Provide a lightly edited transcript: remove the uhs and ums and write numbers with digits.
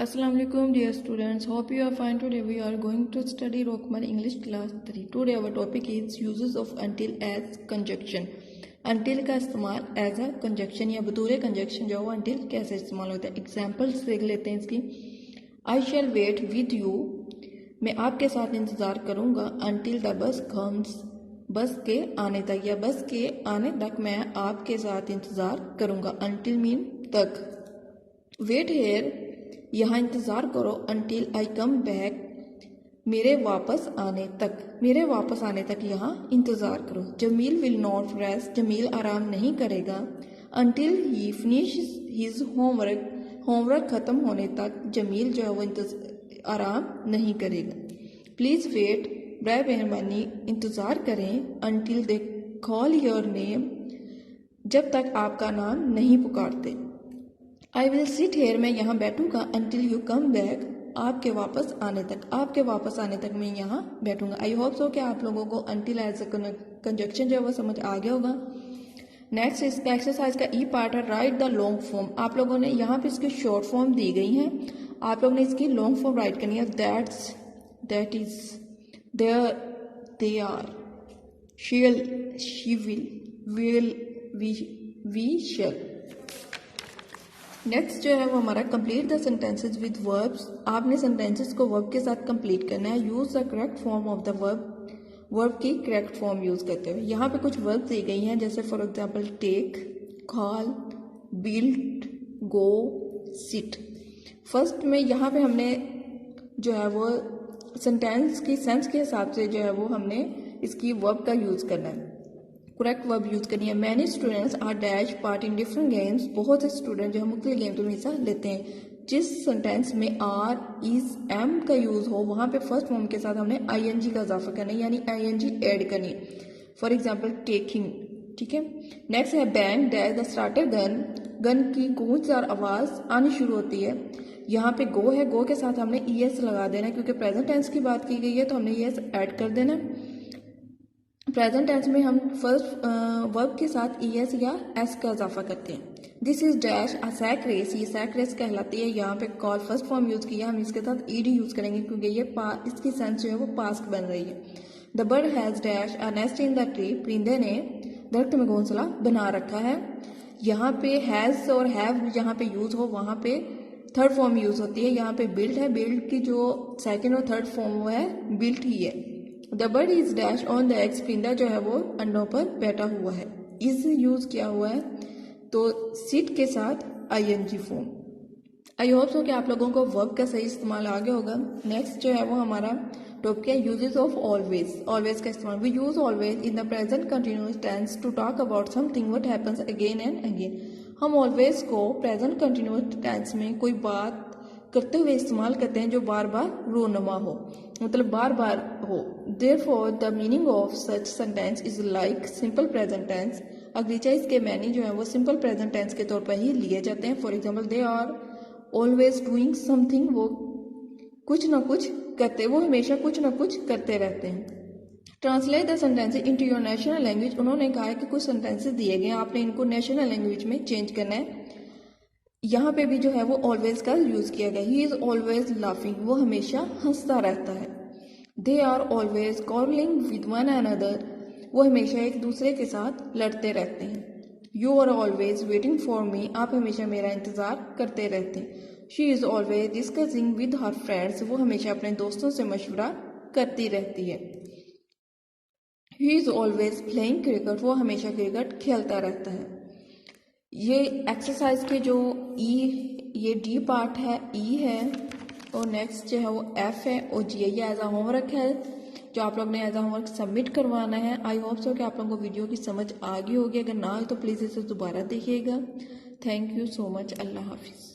Assalamu alaikum dear students, hope you are fine. Today we are going to study Rockman English class 3. Today our topic is uses of until as conjunction. until का इस्तेमाल as a conjunction या बतौर conjunction जो है until कैसे इस्तेमाल होता है. एग्जाम्पल्स देख लेते हैं इसकी. I shall wait with you, मैं आपके साथ इंतज़ार करूँगा until the bus comes, बस के आने तक या बस के आने तक मैं आपके साथ इंतज़ार करूँगा. until मीन तक. wait here, यहाँ इंतज़ार करो until I come back, मेरे वापस आने तक. मेरे वापस आने तक यहाँ इंतज़ार करो. Jameel will not rest, Jameel आराम नहीं करेगा until he finishes his homework, homework ख़त्म होने तक जमील जो है वो आराम नहीं करेगा. प्लीज़ वेट, बर मेहरबानी इंतज़ार करें until they call your name, जब तक आपका नाम नहीं पुकारते. I will sit here, मैं यहाँ बैठूंगा until you come back, आपके वापस आने तक. आपके वापस आने तक मैं यहाँ बैठूंगा. आई होप सो कि आप लोगों को until एज अ कंजक्शन जो है वो समझ आ गया होगा. नेक्स्ट इसका एक्सरसाइज का ई पार्ट है राइट द लॉन्ग फॉर्म. आप लोगों ने यहाँ पे इसकी शॉर्ट फॉर्म दी गई है, आप लोगों ने इसकी लॉन्ग फॉर्म राइट करनी है. That is, there, they are, she'll, she will, we shall. Next जो है वो हमारा complete the sentences with verbs. आपने सेंटेंसेस को वर्ब के साथ कंप्लीट करना है. Use the correct form of the verb, verb की करेक्ट फॉर्म यूज करते हुए. यहाँ पे कुछ वर्ब दी गई हैं जैसे for example take, call, build, go, sit. First में यहाँ पे हमने जो है वो सेंटेंस की सेंस के हिसाब से जो है वो हमने इसकी वर्ब का यूज करना है, करेक्ट वर्ब यूज करनी है. Many students are dash part in different games, बहुत से स्टूडेंट जो है मुख्तलिफ गेम्स में हिस्सा लेते हैं. जिस सेंटेंस में आर, इज, एम का यूज हो वहां पे फर्स्ट फॉर्म के साथ हमने आईएनजी का इजाफा करना है, यानी आईएनजी ऐड करनी है. फॉर एग्जांपल टेकिंग, ठीक है. नेक्स्ट है bang dash the starter gun, gun की गूंजदार आवाज आनी शुरू होती है. यहाँ पे गो है, गो के साथ हमने ईएस लगा देना है क्योंकि प्रेजेंट टेंस की बात की गई है तो हमने ईएस ऐड कर देना है. प्रेजेंट टेंस में हम फर्स्ट वर्ब के साथ ईएस या एस का इजाफा करते हैं. This is dash a sack race, ये सैक रेस कहलाती है. यहाँ पे कॉल फर्स्ट फॉर्म यूज किया, हम इसके साथ ईडी यूज करेंगे क्योंकि ये इसकी सेंस जो है वो पास्ट बन रही है. The bird has dash a nest in the tree, परिंदे ने दरख्त में घोंसला बना रखा है. यहाँ पे हैज और हैव जहाँ पे यूज हो वहाँ पे थर्ड फॉर्म यूज होती है. यहाँ पे बिल्ड है, बिल्ड की जो सेकेंड और थर्ड फॉर्म वो है बिल्ट ही है. The bird is dash on the eggs, परिंदा जो है वो अंडों पर बैठा हुआ है. इज यूज किया हुआ है तो सिट के साथ ING form. I hope so कि आप लोगों को वर्ब का सही इस्तेमाल आ गया होगा. नेक्स्ट जो है वो हमारा टॉपिक है यूजेस ऑफ ऑलवेज. ऑलवेज का इस्तेमाल. We use always in the present continuous tense to talk about something what happens again and again. हम ऑलवेज को प्रेजेंट कंटिन्यूअस टेंस में कोई बात करते हुए इस्तेमाल करते हैं जो बार बार रोनुमा हो, मतलब बार बार हो. Therefore, the meaning of such sentence is like simple present tense. अगलीचा इसके मैनी जो है वो सिंपल प्रेजेंट टेंस के तौर पर ही लिए जाते हैं. For example they are always doing something, वो कुछ ना कुछ करते, वो हमेशा कुछ ना कुछ करते रहते हैं. Translate the sentences into your national language. उन्होंने कहा है कि कुछ सेंटेंसेस दिए गए हैं, आपने इनको नेशनल लैंग्वेज में चेंज करना है. यहाँ पे भी जो है वो ऑलवेज का यूज किया गया. ही इज ऑलवेज लाफिंग, वो हमेशा हंसता रहता है. They are always quarrelling with one another, वो हमेशा एक दूसरे के साथ लड़ते रहते हैं. You are always waiting for me, आप हमेशा मेरा इंतजार करते रहते हैं. She is always discussing with her friends, वो हमेशा अपने दोस्तों से मशवरा करती रहती है. He is always playing cricket, वो हमेशा क्रिकेट खेलता रहता है. ये एक्सरसाइज के जो ये डी पार्ट है, ई है और नेक्स्ट जो है वो एफ है और जी है. ये एज अ होमवर्क है जो आप लोग ने एज अ होमवर्क सबमिट करवाना है. आई होप सो कि आप लोगों को वीडियो की समझ आ गई होगी. अगर ना हो तो प्लीज़ इसे दोबारा देखिएगा. Thank you so much. अल्लाह हाफिज़.